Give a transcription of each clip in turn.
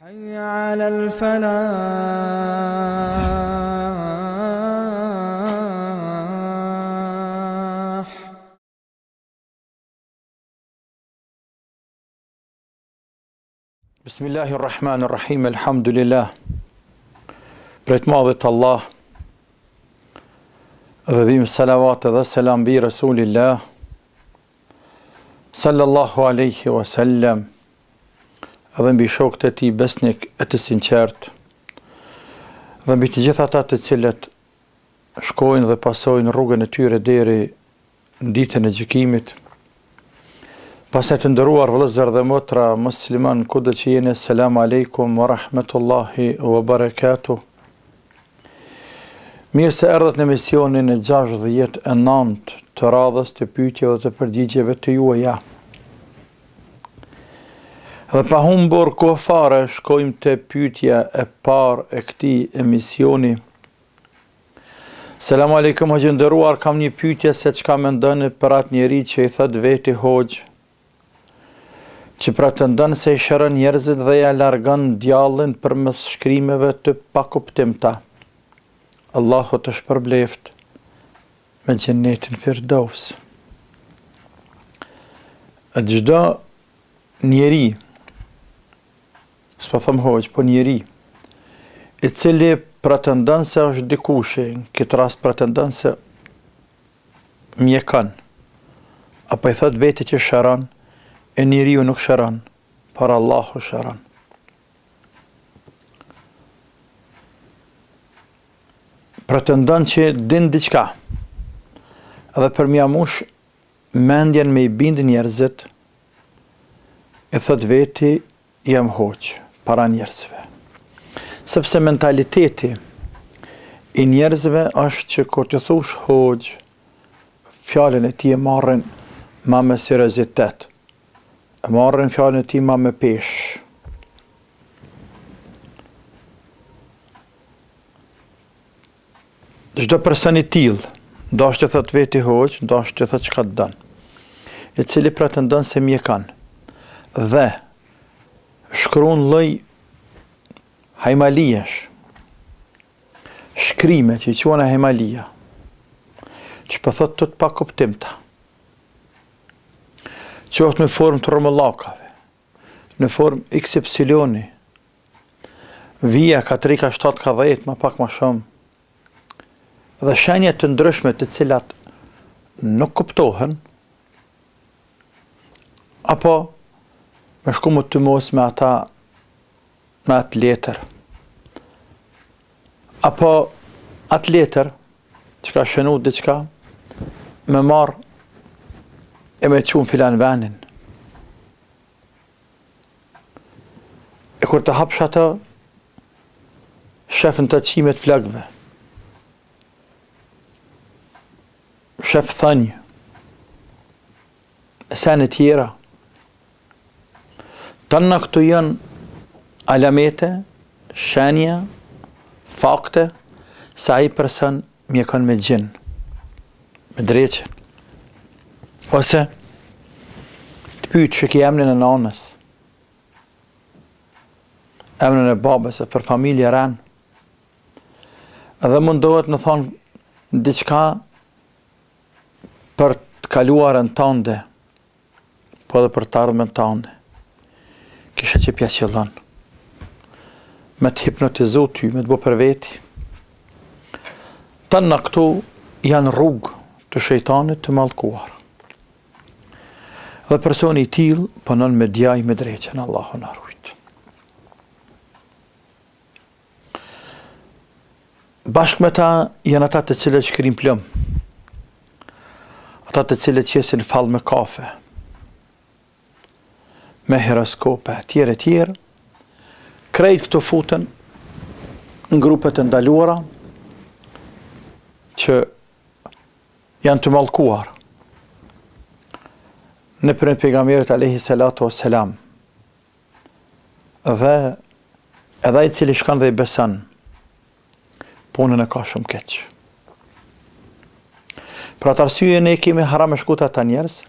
حي على الفلاح. بسم الله الرحمن الرحيم الحمد لله. Prej të madhit Allah dhe bim salavat dhe selam bi Rasulillah sallallahu alaihi wasallam dhe mbi shokët e tij besnik e të sinqert dhe mbi të gjithë ata të cilët shkojnë dhe pasojnë rrugën e tyre deri në ditën e gjykimit. Pastaj të nderuar vëllezër dhe motra musliman kudo që jeni, selam aleikum wa rahmatullahi wa barakatuh. Mirë se erdhët në emisionin e 69 të radhës të pyetjeve dhe të përgjigjeve të juaja. Dhe pa humbur kohë fare, shkojmë te pyetja e parë e këtij emisioni. Selam aleikum hoxhë nderuar, kam një pyetje se çka mendoni për atë njerëz që i thot veti hoxh, që pretendon se i shëron njerëzit dhe ja largon djallin përmes shkrimeve të pakuptimta. Allahu të shpërbleft me xhenetin Firdaus. Çdo njeri, s'po them hoq, po njeri, i cili pretendon se është dikush, në këtë rast pretendon se mjekan, apo i thot veti që shëron, e njeriu nuk shëron, por Allahu shëron. Pretendon që din diçka, edhe për mja mush mendjen me i bindë njerëzit, e thot veti jam hoq para njerëzve. Sepse mentaliteti i njerëzve është që kur të thush hoq, fjalën e ti e marrin ma me seriozitet, e marrin fjalën e ti ma me pesh. Çdo person i tillë, ndoshta të thot veti hoq, ndoshta të thot çka don, i cili pretendon se mjekan dhe shkruan lloj hajmalijesh, shkrime që i quhen hajmalia, që po thot të pakuptimta, qoftë në formë të rrëmullakave, në formë XY, vija ka 3 ka 7 ka 10, ma pak ma shumë, dhe shenjat të ndryshme të cilat nuk kuptohen, apo me shku më të mos me ata, me atë letër, apo atë letër, që ka shënu diçka, me marë e me qunë filan venin. E kur të hapsh ata, shefën të qimet flagve, shef thënjë, e sene tjera. Tëna këtu janë alamete, shenja, fakte, sa ai person mjekon me gjin, me dreqen. Ose, të pyet që ki emnin e nanës, emnin e babës, e për familje ranë, edhe mundohet në thonë diçka për të kaluarën tënde, po edhe për të ardhmen tënde. Kisha që pja qëllon, me të hipnotizu ty, me të bo për veti. Tëna këtu janë rrugë të shejtanit të mallkuar. Dhe personi i tillë punon me djaj me dreqen, Allahu na rujt. Bashkë me ta janë ata të cilët shkrin plëm, ata të cilët qesin fal me kafe, me horoskope, tjere, krejt këto futen në grupet e ndaluara që janë të mallkuar. Në për pejgamberit alayhi salatu wassalam, dhe edhe i cili shkan dhe i beson, punën e ka shumë keq. Për atë arsye ne kemi haram e shkuta ata njerëz,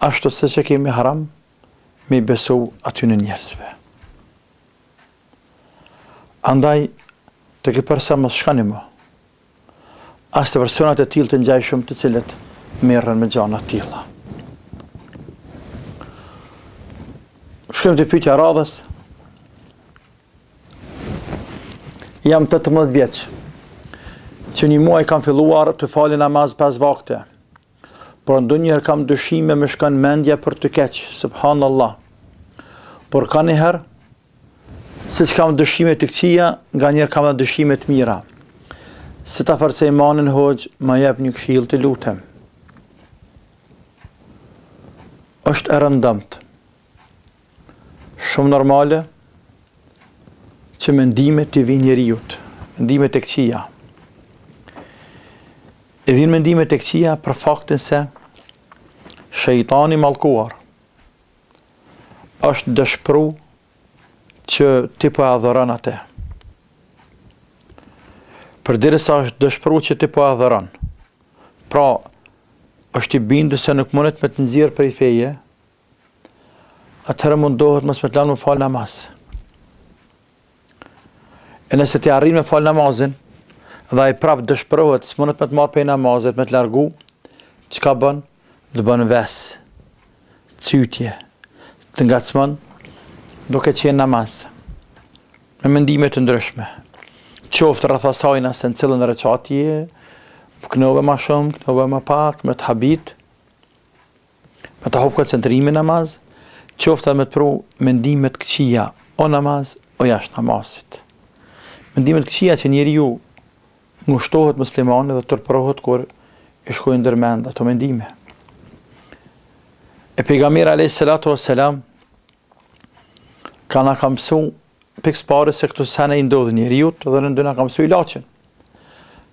ashtu se që kemi haram me besu aty në njerëzve. Andaj, të këtë përsa mos shkani më. As të personat e tillë të ngjajshëm të cilët merren me gjana të tilla. Shkojmë te pyetja radhës. Jam 18 vjeç. Që një muaj kam filluar të falë namaz 5 vakte. Por ndonjëherë kam dyshime më shkon mendja për të keq, subhanallah. Por ka një herë, siç kam dyshime të këqija, nganjëherë kam edhe dyshime të mira. Se ta forcoj imanin hoj, ma jep një këshill të lutem. Është e rëndëmt. Shumë normale që mendimet të vinë njeriut, mendimet e këqija. E vinë mendimet e këqija për faktin se shejtani mallkuar është dëshpëru që ti po adhuron atë. Përderisa është dëshpëru që ti po adhuron, pra është i bindur se nuk mundet me të nxjerr prej feje, atëherë mundohet mos me të lanë me falë namaz. E nëse ti arrin me falë namazin, dhe ai prap dëshpërohet, s'mundet me të marrë prej namazit, me të largu, çka bën? Të bën ves, cytje, të ngacmon, duke qenë namaz, me mendime të ndryshme. Qoftë rreth asaj se në cilën recat je, knove ma shumë, knove ma pak, me të habit, me të hap koncentrimin namaz, qoftë me të pru mendimet këqija, o namaz, o jashtë namazit. Mendimet këqija që njeriu ngushtohet muslimani dhe tërpërohet kur i shkojnë ndërmend ato mendime. E pejgamberi alayhi salatu wassalam ka na mësu pikës pare se këto sene i ndodhin njeriut dhe në dy na ka mësu ilaçin.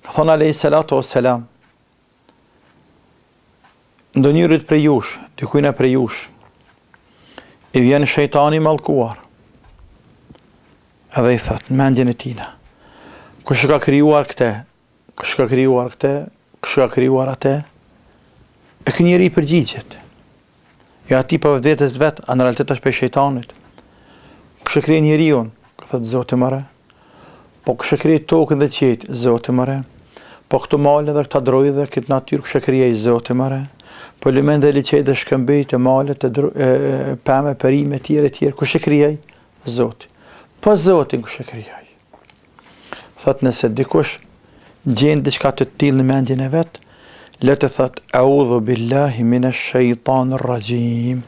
Ka thonë alayhi salatu wassalam, ndonjërit prej jush, dikujna prej jush, i vjen shejtani mallkuar. Edhe i thot, në mendjen e tina, kush ka krijuar këtë, kush ka krijuar këtë, kush ka krijuar atë, e ky njeri përgjigjet. Ja ati pa vetës vet, në realitet është për shejtanit. Kush e krije njeriun, ka thot Zoti mëre, po kush e krije tokën dhe qiejt, Zoti mëre, po këto male dhe këta drojë dhe këtë natyrë kush e krije Zoti mëre, po lumen dhe liçej dhe shkëmbejt e malet, pemë, perime, tjere, kush e krije Zoti. Po Zotin kush e krijoi. Thot nëse dikush gjen diçka të tillë në mendjen e vet, le të thot a'udhu billahi minash shaitanir rajim.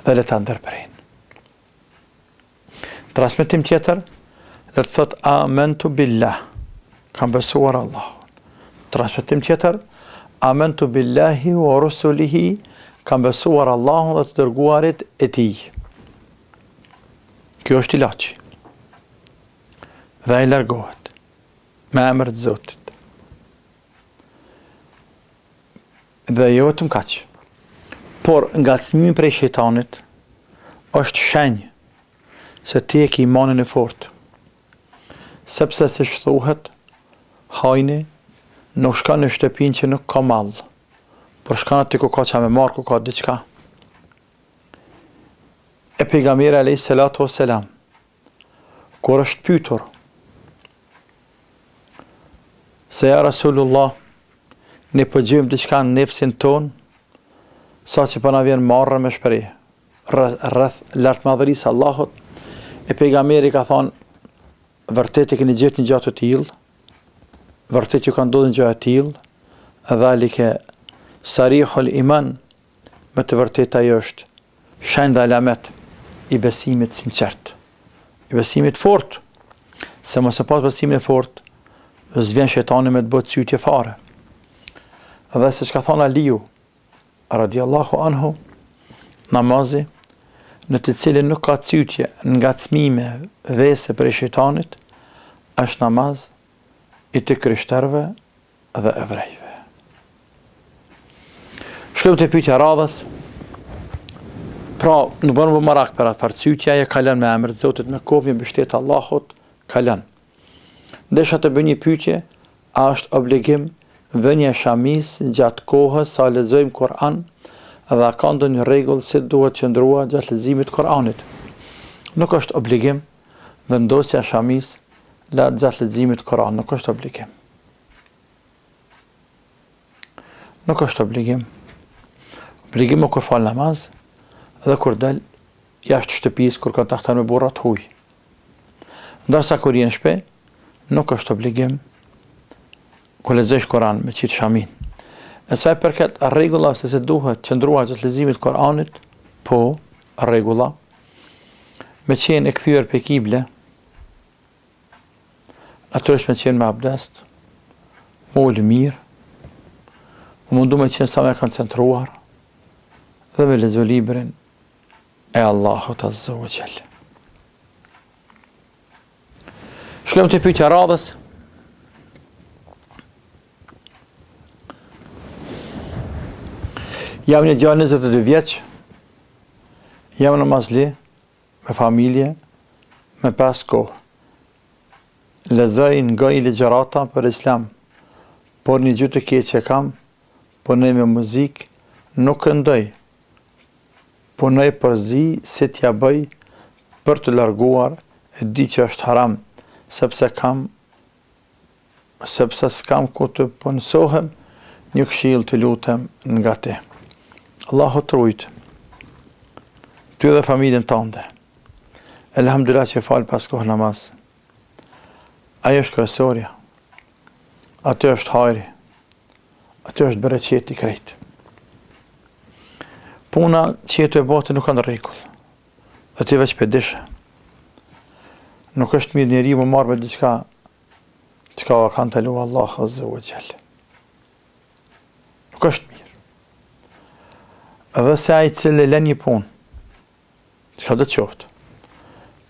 Dhe le ta ndërprin. Transmetim tjetër, le të thot amantu billah. Kam besuar Allahun. Transmetim tjetër, amantu billahi wa rusulihi. Kam besuar Allahun dhe të dërguarit e tij. Kjo është ilaçi. Dhe ai largohet me emër të Zotit. Dhe jo vetëm kaq. Por ngacmimi prej shejtanit është shenjë se ti e ke imanin e fortë. Sepse se thuhet, hajni nuk shkon në shtëpinë që nuk ka mall, por shkon aty ku ka çamë marr, ku ka diçka. E pejgamberi alayhi salatu wassalam, kur është pyetur se ja Rasulullah, ne po gjejmë diçka në nefsin ton, sa që po na vjen marrë me shprehje rreth lartmadhërisë Allahut, e pejgamberi ka thonë, vërtet e keni gjetur një gjë të tillë, vërtet që ka ndodhur një gjë e tillë, dhalike sarihul iman, me të vërtetë ajo është shenjë dhe alamet i besimit sinqert, i besimit fort, se mos e pas besimin e fort, s'vjen shejtani me të bëjë cytje fare. Dhe se çka thon Aliu radiallahu anhu, namazi në të cilin nuk ka cytje, ngacmime, vese për shejtanit, është namaz i të krishterëve dhe evrejve. Shkojmë te pyetja radhës. Pra, nuk bënë më marak për atë farcytja, e kalën me emër të Zotit, me kopje mbështet Allahut, kalën. Desha të bëj një pyetje, a është obligim vënia shamis gjatë kohës sa lexojmë Kur'an dhe a ka ndonjë rregull si duhet qëndrua gjatë leximit të Kuranit. Nuk është obligim vendosja shamis gjatë leximit të Kuranit, nuk është obligim. Nuk është obligim. Obligim kur fal namaz dhe kur dal jashtë shtëpisë kur kontakton me burrat huj. Ndërsa kur je në shtëpi, nuk është obligim kur lexosh Kur'an me qitë shamin. E sa i përket rregulla se duhet qëndruar gjatë leximit të Kur'anit, po rregulla me qenë e kthyer pe kible, natyrisht me qenë me abdest, me ul mirë, mundu me qenë sa me koncentruar dhe me lexu librin e Allahut Azza wa Jall. Shkojmë te pyetja radhës. Jam një djalë 22 vjeç, jam namazli, me familje, me pas kohë. Lexoj nga i ligjërata për Islam, por një gjë të keq që kam, punoj me muzikë, nuk këndoj. Punoj për zi si t'ja bëj për të larguar, e di që është haram, sepse s'kam ku të punësohem, një këshill të lutem nga ti. Allahu të rujt, ty dhe familjen tënde. Elhamdulillah që fal pas kohë namaz. Ajo është kryesorja. Aty është hajri. Aty është bereqeti krejt. Puna qetu e bote nuk kanë rregull. Dhe ti veç pedishe. Nuk është mirë njeri më marrë me diçka çka va kanë të lu Allah Azza wa Jall. Nuk është mirë. Edhe se ai cili lën një punë, çka do të qoftë,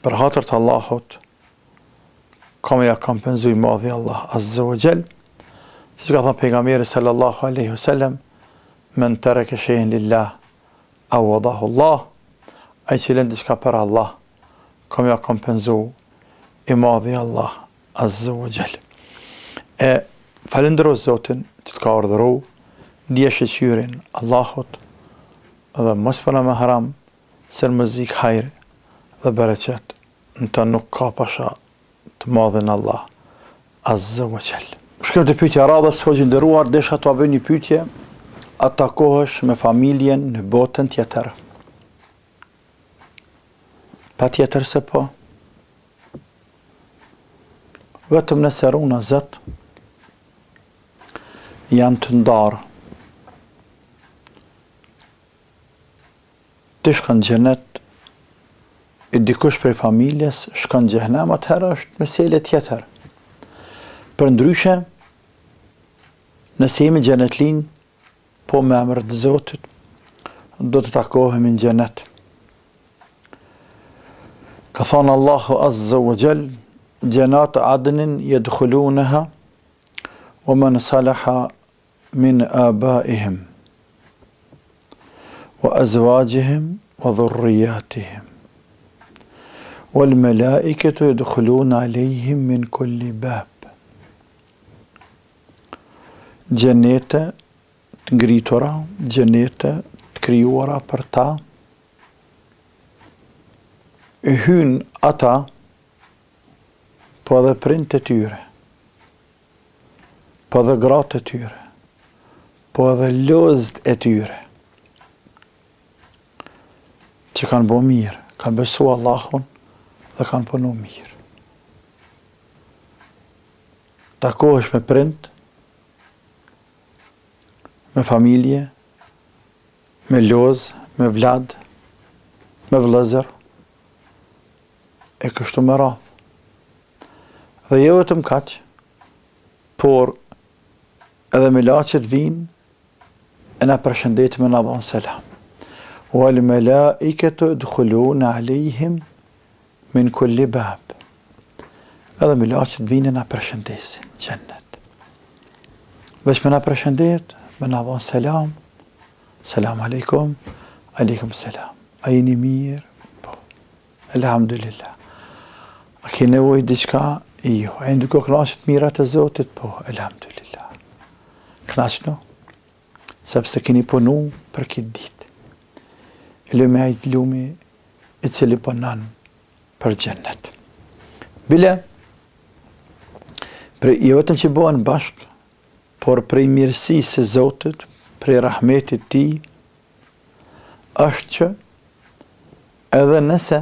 për hatër të Allahut, kam ja kompenzuj madhi Allah Azza wa Jall, si ka thënë pejgamberi sallallahu alaihi wasallam, men taraka shay'an lillah awadahu Allah, ai që lën diçka për Allah, kam ja kompenzuj i madhi Allah Azza wa Jall. E falendero Zotin që të ka urdhëru, dje shëqyrin Allahut, dhe mos përna me haram, se në mëzik hajrë dhe bereqet, në të nuk ka pasha të madhin Allah Azza wa Jall. Shkem të pyetja radhës, hoqë ndëruar, desha të abë një pyetje, a takohesh me familjen në botën tjetër? Pa tjetër se po. Vetëm nëse runa Zot janë të ndarë. Ti shkon në xhenet, e dikush prej familjes shkon në xhenem, atëherë është mesele tjetër. Për ndryshe, nëse jemi xhenetlin, po me emër të Zotit, do të takohemi në xhenet. Ka thënë Allahu Azza wa Jall, جنات عدن يدخلونها ومن صلح من آبائهم وأزواجهم وذرياتهم والملائكة يدخلون عليهم من كل باب. Gjenete të ngritura, gjenete të krijuara për ta, hyn ata, po edhe prindët e tyre, po edhe gratë e tyre, po edhe lozët e tyre, që kanë bo mirë, kanë besu Allahun dhe kanë punu mirë. Takohesh me prind, me familje, me lozë, me vlad, me vëllezër, e kështu me radhë. Dhe jo vetëm kaq, por edhe me laqet vinë, e na përshëndetë me na dhonë selam. Wal malaikatu yadkhuluna alejhim min kulli bab. Edhe me laqet vinë e na përshëndesin xhennet. Veç me na përshëndet, me na dhonë selam. Selam aleikum, aleikum selam. A jeni mirë? Po. Elhamdulillah. A ke nevojë diçka? Jo, e nduko knaqet mirat e Zotit, po, elhamdulillah. Knaqno, sepse keni punu për këtë ditë. lumi ai lumi I cili punon për xhennet. Bile për jo vetëm që bëhen bashk, por prej mirësisë së Zotit, prej rahmetit Tij, është që edhe nëse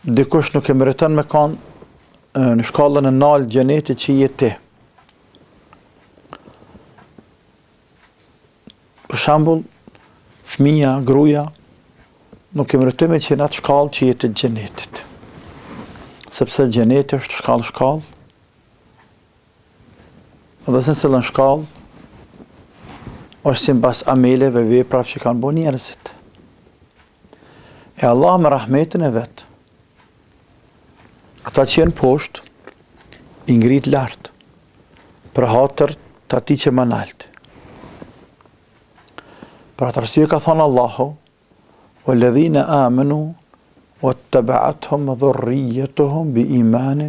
dikush nuk e meriton me kanë në shkallën e naltë xhenetit që je ti. Për shembull, fëmia, gruaja nuk e meriton me qenë atë shkallë që je të xhenetit. Sepse xheneti është shkallë, dhe se në cëllën shkallë, është si mbas ameleve, veprave që kanë bërë njerëzit. E Allah me rahmetin e vetë, ata që jenë poshtë, I ngrit lartë, për hatër të ati që më naltë. Për atë arsye ka thënë Allahu, وَالَّذِينَ آمَنُوا وَاتَّبَعَتْهُمْ ذُرِّيَّتُهُمْ بِإِيمَانٍ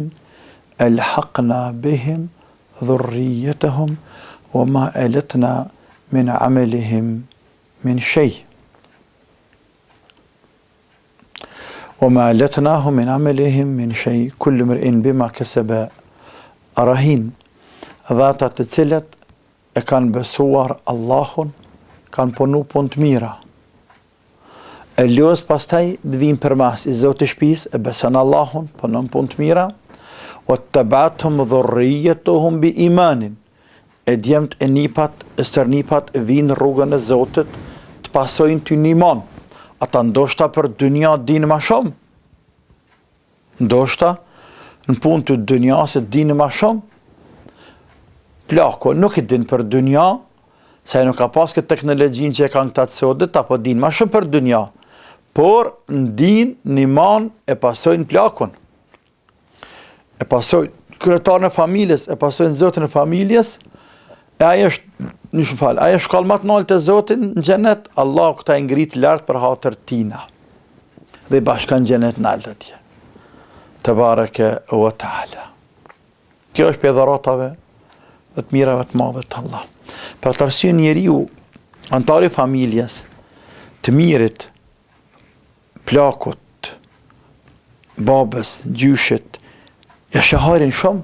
أَلْحَقْنَا بِهِمْ ذُرِّيَّتَهُمْ وَمَا أَلَتْنَا مِنْ عَمَلِهِمْ مِنْ شَيْءٍ وَمَا أَلَتْنَاهُمْ مِنْ عَمَلِهِمْ مِنْ شَيْءٍ كُلُّ امْرِئٍ بِمَا كَسَبَ رَهِينٌ. Dhe ata të cilët e kanë besuar Allahun, kanë punu punë të mira. E ljost pastaj dhvim për mas I Zotë shtëpisë, e beson Allahun, punon punë të mira, o të batëm dhurrijetuhum bi imanin, e djemt e nipat, e stërnipat vinë rrugën e Zotit, të pasojnë ty një iman. Ata ndoshta për dynja dinë ma shumë, ndoshta në punë të dynja se dinë ma shumë, plako nuk I din për dynja, se nuk ka pas këtë teknologjin që e kanë këta të sodit, apo din ma shumë për dynja, por në din në iman e pasojnë plakun, e pasojnë kryetarën e familjes, e pasojnë zotin e familjes, e ajo është, ajo shkallë më të lartë të Zotit në xhenet, Allah këta I ngrit lart për hatër tina, dhe I bashkan xhenet në altë atje. Tebareke wa taala. Kjo është për dharatave dhe të mirave të madhe të Allah. Për të arsye njeriu, antari familjes, të mirit, plakut, babës, gjyshit, ja shaharin shumë.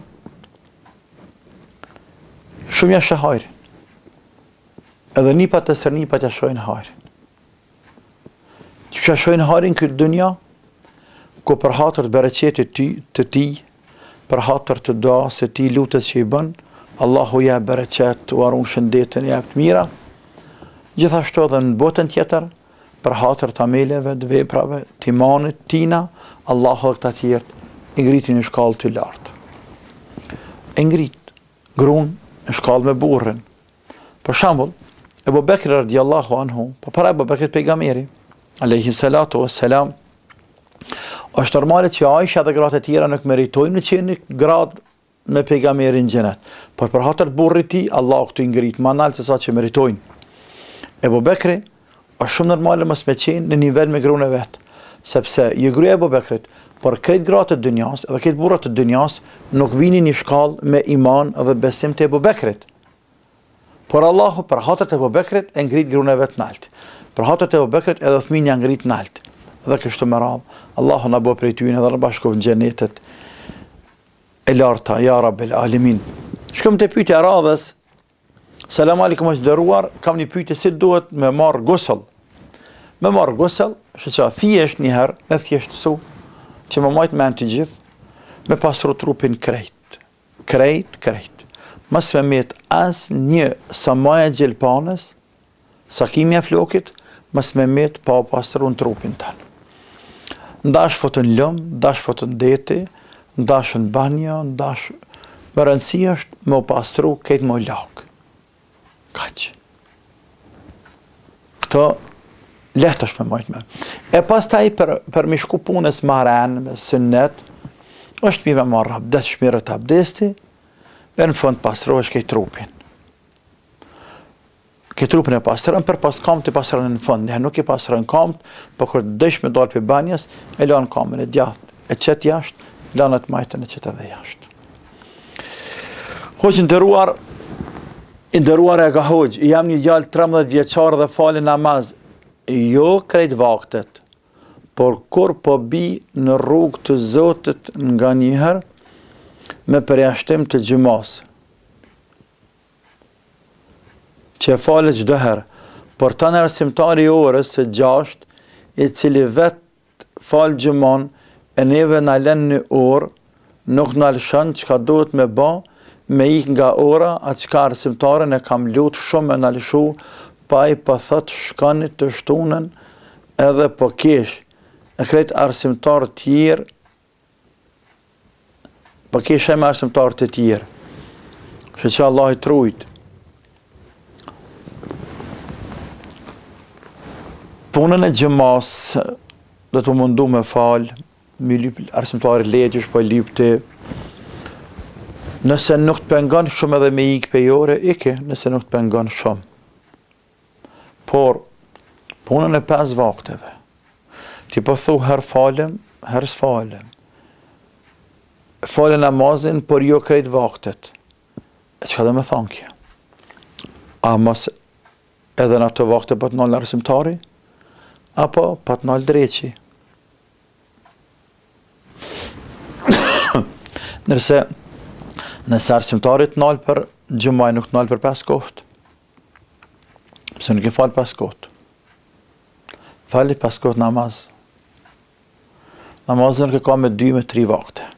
Shumë ja shaharin. Edhe nipat e sërnipat ja shojnë harin. Që ja shojnë harin këtë dënja, ku për hatër të bereqetit të ti, për hatër të dua se ti lutet që I bën, Allahu ja bereqet, u arun shëndetin, ja të mira, gjithashtu edhe në botën tjetër, për hatër të ameleve, të veprave, të imanit tina, Allahu dhe këta tjertë, I ngritin në shkallë të lartë. E ngrit, grun, në shkallë me burrin. Për shembull, Ebu Bekri radiallahu anhu, po para Ebu Bekrit pejgamberi, alayhi salatu wassalam, është normale që Aisha dhe gratë e tjera nuk meritojnë në qenë grad me pejgamberin xhenet, por për hatër burrit ti, Allah këtu I ngrit më nalt se sa që meritojnë. Ebu Bekri është shumë normale mos me qenë në nivel me gruan e vet, sepse je gruaja e Ebu Bekrit, por këtë gratë të dynjas edhe këtë burrat të dynjas nuk vinin një shkallë me iman dhe besim të Ebu Bekrit. Por Allahu për hatër të Ebu Bekrit e ngrit gruan e vet nalt. Për hatër të Ebu Bekrit edhe fëmijën ja ngrit nalt. Dhe kështu me radhë, Allahu na bëj prej tyre dhe na bashkon në xhenetet e larta, ja Rabbel Alamin. Shkojmë te pyetja e radhës. Selam aleikum të nderuar, kam një pyetje si duhet me marr gusl. Me marr gusl, është që thjesht një herë, me thjeshtësu, që më majtë men të gjithë, me pasru trupin krejt. Krejt. Mas me met as një sa maja gjelpanës, sa kimja flokit, mas me met pa pasru në trupin tanë. Ndash fotën lëmë, ndash fotën deti, ndash në banja, ndash... Më rëndësi është më pastru këtë më lakë. Kaq. Këto lehtë është me majtë me. E pas taj për me shku punës maren, me sënnet, është mi me marrë abdes, shmirët abdesti, e në fund pastru është këtë trupin. Këtë trupin e pastrën, për pas kamë të pastrën në fund. Ne nuk I pastrën kamë, për kërë dësh me dalë për banjes, e lanë kamën e djathë, e qëtë jashtë, lanë të majtën e qëtë edhe jashtë. Hoqë ndëruar e ka hoqë, I jam një gjallë 13 vjeqarë dhe fali namaz, jo krejt vaktet, por kur po bi në rrugë të Zotit nga njëherë me përjashtim të gjymas, që falet çdo herë, por tani arsimtari i orës së 6, i cili vet fal gjymon e neve na lën një orë, nuk na lëshon çka duhet me bë, me ik nga ora, atë çka arsimtarën e kam lut shumë me na lëshu, pa i po thot shkoni të shtunën edhe po kesh, e krejt arsimtarë tjerë, po kesh e me arsimtarë të tjerë, që Allah i trujt. Punën e gjëmas dhe të mundu me falë, mi lyp arsimtari legjësh, po lypti. Nëse nuk të pengon shumë edhe me ikë pejore, ike, nëse nuk të pengon shumë. Por, punën e 5 vakteve, ti po thu herë falem, herë s'falem. Falem namazin, por jo krejt vaktet. E çka do me thonë kjo? A mos edhe në ato vakte po të nalë arsimtari? Apo pa të nalë dreqi? Nëse arsimtarit nalë për gjumaj, nuk nalë për 5 kohët. Pse nuk e falë 5 kohët. Fali 5 kohët namaz. Namazën nuk e ka me 2 me 3 vakte.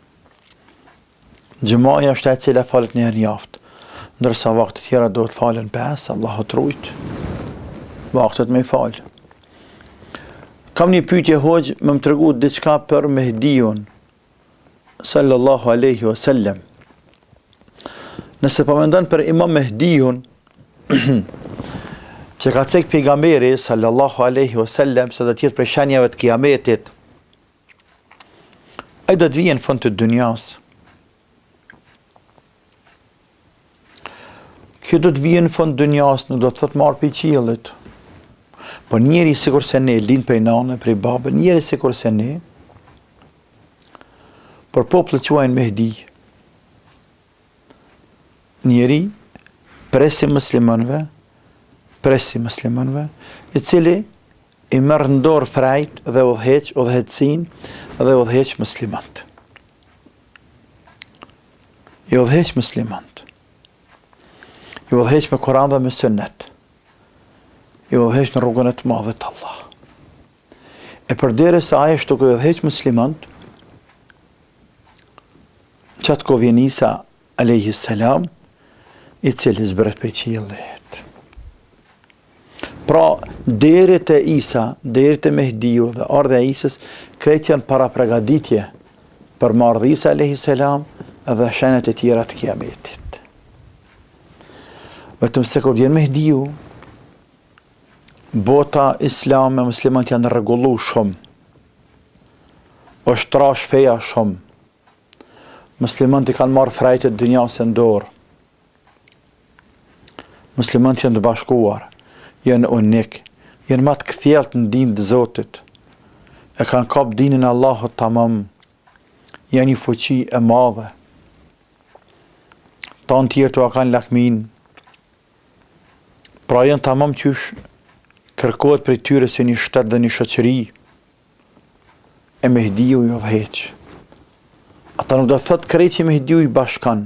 Gjumaja është e cila falet një herë në javë, ndërsa vakte tjera do të falen 5, Allah o trujt. Vaktet me i falë. Kam një pyetje hoxh, më tregu diçka për Mehdiun sallallahu alaihi wasallam. Nëse po mendon për Imam Mehdiun që ka cek pejgamberi sallallahu alaihi wasallam se do të jetë prej shenjave të kiametit, ai do të vijë në fund të dunjas. Kjo do të vijë në fund të dunjas, nuk do të thotë marr për qiellit. Po njeri sikur se ne, lind prej nane, prej babë, njeri sikur se ne, por popullët quajnë Mehdi. Njeri, presi muslimanëve, i cili i merr në dorë frajt dhe udhëhecin dhe udhëheq muslimant. I udhëheq muslimant. I udhëheq me Kur'an dhe me sunnet. I udhëheq në rrugën e të madhe të Allah. E përderisa ai është të udhëheq muslimant, qatë ko vjen Isa alayhi salam, i cili zbret për qiellit. Pra, deri te Isa, deri te Mehdiu dhe ardha e Isës, krejt janë para pregaditje për marrë Isa alayhi salam dhe shenjat e tjera të kiametit. Vetëm se kur vjen Mehdiu, bota islame, muslimanët janë rregullu shumë. Është trash feja shumë. Muslimanët i kanë marrë frajtë të dunjas në dorë. Muslimanët janë të bashkuar, janë unik, janë më të kthjellët në dinë të Zotit. E kanë kap dinin e Allahut tamam. Janë një fuqi e madhe. Tanë tjerë të kanë lakmin. Pra janë tamam qysh kërkohet për tyre si një shtet dhe një shoqëri. E Mehdiu i udhëheq. Ata nuk do të thotë krejt që Mehdiu i bashkan.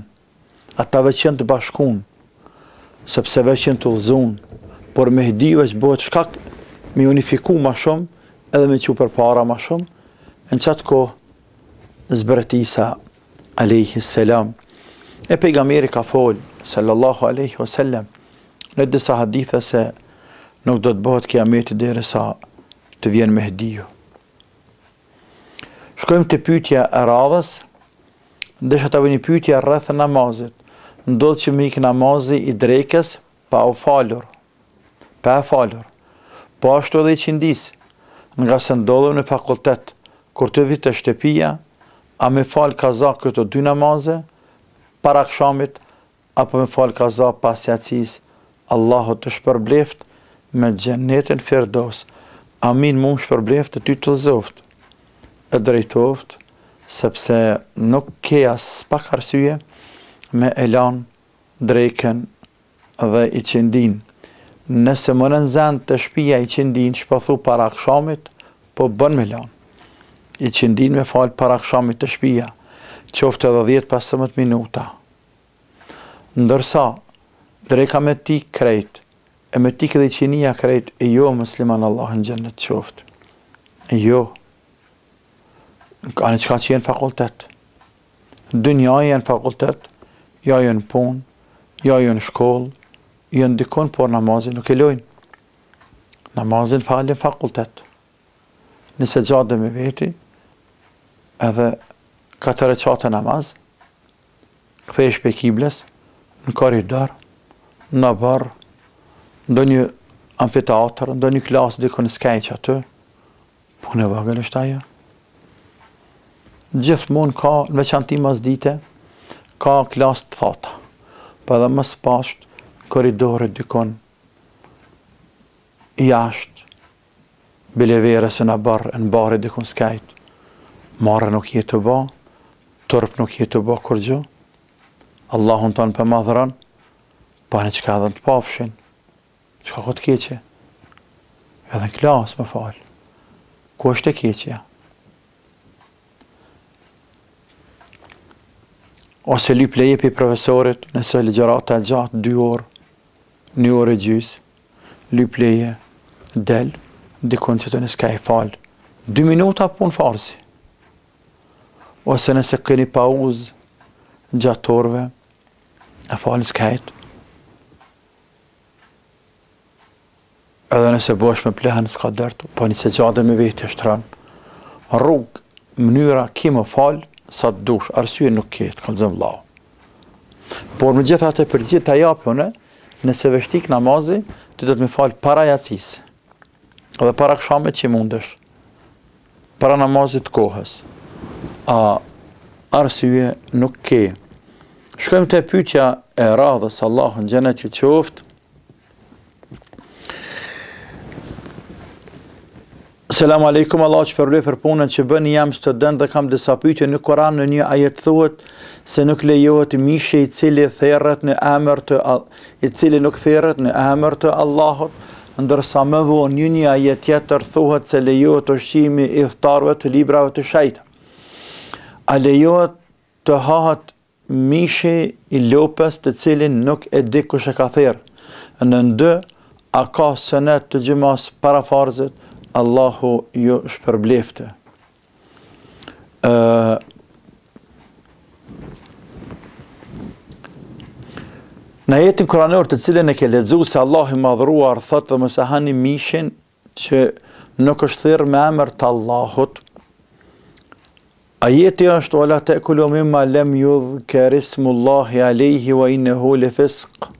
Ata veç janë të bashkun, sepse veç janë të udhëzun. Por Mehdiu veç bëhet shkak me unifiku ma shumë edhe me që përpara ma shumë. Në qatë kohë zbret Isa alayhi salam. E pejgamberi ka folë sallallahu alaihi wasallam në disa hadithe se nuk do të bëhet kiameti derisa të vjen Mehdiu. Shkojmë te pyetja e radhës. Desha të bëj një pyetje rreth namazit. Ndodh që me ik namazi i drekës pa u falur. Pa falur. Po ashtu edhe i qindis. Nga se ndodhem në fakultet, kur të vit të shtëpia, a me fal kaza këto 2 namaze, para akşamit, apo me fal kaza pas jacis, Allahu të shpërbleft me xhenetin Firdaus. Amin, mu shpërbleft të ty të zoft. E drejtoft, sepse nuk ke as pak arsye me elan drekën dhe i qindin. Nëse më nënzën të shpia i qindin shpëthu para akshamit, po bën me lanë. I qindin me falë para akshamit të shpia, qoftë edhe 10-15 minuta. Ndërsa, dreka me ti krejt, e me ti këtë i qinia krejt, e jo musliman Allah në gjennet qoftë. E jo. Anë qka që jenë fakultet. Dënja jenë fakultet, ja jenë punë, ja jenë shkollë, jenë dikon, por namazin nuk e lojnë. Namazin falin fakultet. Nëse gjatë dhe me veti, edhe 4 reqate namaz, kthesh pe kibles, në koridor, në barë, ndo një amfiteatr, ndo një klasë dikon në skejq aty, punë e vogël është ajo. Gjithmonë ka, në veçanti masdite, ka klasë të thata, pa edhe më spasht, koridore dikon, jashtë, bilevere se në barë, në barë dikon skajt, marë nuk jetë të ba, tërp nuk jetë të ba kur gjo, Allahun tonë për madhëran, pa në qka edhe të pafshin, qka këtë keqe, edhe në klasë më falë, ku është e keqeja? Ose lyp leje për profesorit, nëse legjerata e gjatë 2 orë, 1 orë e gjysë, lyp leje, del, dikun që të nëska i falë, 2 minuta pun farsi. Ose nëse këni pauzë, gjatë orëve, e falë skajt. Edhe nëse bosh me plehen, s'ka dërtu, po një se gjade me veti është ranë. Rrugë, mënyra, ki më falë, sa të dush, arsye nuk ketë, kalëzëm vlau. Por me gjitha të përgjit të japëne, nëse veshtik namazi, ti do të me falë para jacisë, edhe para kshamet që mundesh, para namazit kohës. Arsye nuk ke. Shkojmë të pyetja e radhës, Allahun xhenet ju qoftë. Selam aleikum, Allah që përblej për punën që bëni, jam student dhe kam disa pyetje. Në Koran në një ajet thuhet se nuk lejohet mishi i cili therrët në emër të nuk therrët në emër të Allahut, ndërsa më vonë një ajet tjetër thuhet se lejohet ushqimi i iftarëve të librave të shejta. A lejohet të hahet mishi i lopës të cilin nuk e di kush e ka therrë? Në ndë, a ka sunet të xhumas para farzit? Allahu ju shpërblefte. Në ajetin kuranor të cilën e ke lexuar se Allahu i madhruar thotë mos e hani mishin që nuk është thirrë me emër të Allahut. Ajeti është wala ta'kulu mimma lam yudhkar ismullahi alayhi wa innahu lefisq.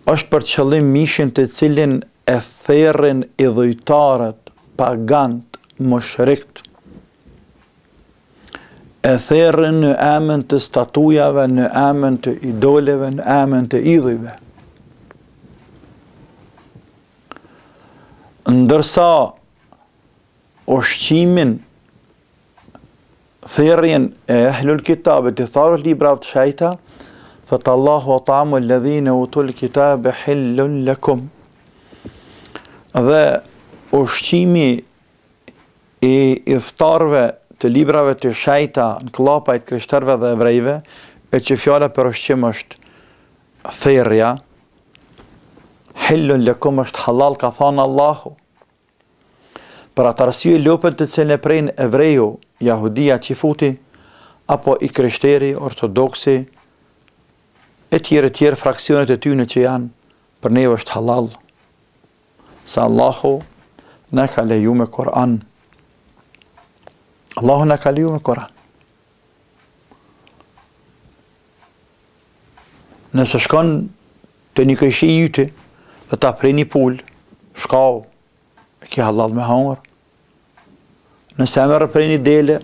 Është për qëllim mishin të cilin e therrin idhujtarët, pagant, mushrikt, e therrin në emën të statujave, në emën të idoleve, në emën të idhujve. Ndërsa ushqimin, therrjen e ehlul kitabit, i tharët librave të shejta, thot Allahu wa ta'amu alladhina utul kitabe hillun lakum. Dhe ushqimi i iftarëve të librave të shejta në klapajt krishterëve dhe evrejve, e që fjala për ushqim është therrja, hillun lakum është halal, ka thënë Allahu. Për atë arsye lopën të cilën e prejnë evreju, jahudia, qifuti, apo i krishteri, ortodoksi, e tjerë fraksionet e tyne që janë, për neve është halal. Sa Allahu në ka leju me Koran. Allahu në ka leju me Koran. Nëse shkon të një këshi jyti dhe ta prej një pull, shkau, e ki halal me hangër. Nëse e merë prej një dele,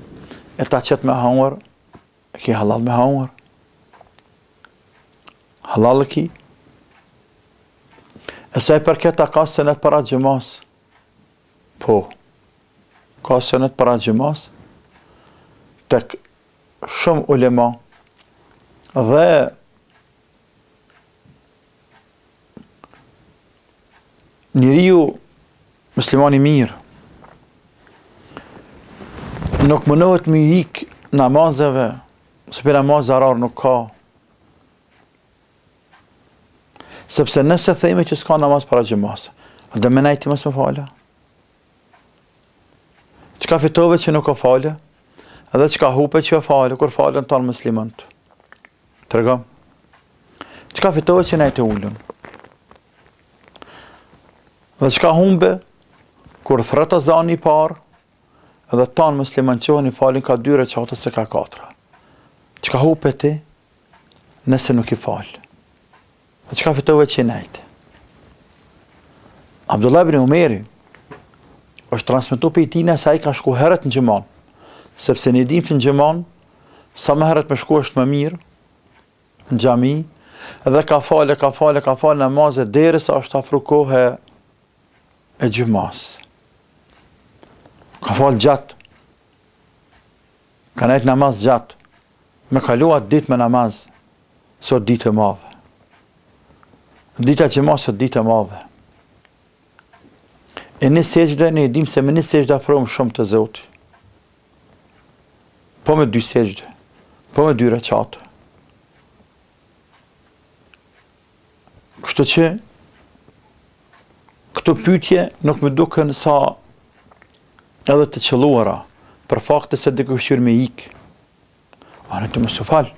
e ta qëtë me hangër, e ki halal me hangër. Halal e ki. E sa i përket a ka senet para xhamas? Po, ka senet para xhamas tek shumë ulema dhe njeriu muslimani mirë nuk mënohet me ik namazeve, se për namaz zarar nuk ka. Sepse nëse theme që s'ka namaz para xhamas, a do më najti mos më fala? Çka fitove që nuk ka falë? Edhe çka hupe që falë, kur falën tonë muslimant. Tregom. Çka fitove që najti ulën? Dhe çka humbe kur thret azani i parë, edhe tonë musliman qohen i falin ka 2 recate se ka 4. Çka hupe ti nëse nuk i falë? Dhe çka fitove që najti? Abdullah ibn Umeri është transmetu për i tina se a i ka shku herët në gjëman, sepse në dim të në gjëman, sa më herët me shku është më mirë, në gjami, edhe ka falë namazet deri sa është afru kohë e gjëmas. Ka falë gjatë, ka nejtë namaz gjatë, me kaluat ditë me namaz, sot ditë e madhe. Dita gjëmas sot ditë e madhe. E në sejdë, ne dim se me në sejdë afrohëm shumë të Zoti. Po me 2 sejdë, po me 2 recate. Kështu që, këto pyetje nuk më duken sa edhe të qëlluara, për fakte se dhe këshqyr me ik. A në të më së falë.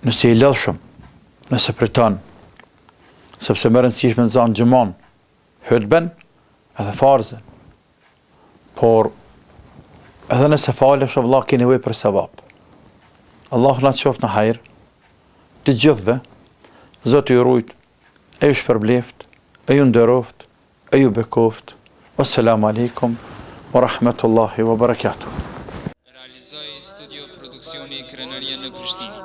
Nëse i lëdhshëm, nëse pritan, sepse më rëndësish me nëzanë gjëman, hëtben edhe farzën. Por edhe nëse falesh o vëlla ke nevojë për sevap. Allah na qoftë në hajër të gjithëve. Zoti ju rujt, e ju shpërbleft, e ju nderoft, e ju bekoft. Wassalamu alaikum wa rahmatullahi wa barakatuh. Realizoi studio produksioni Krenaria në Prishtinë.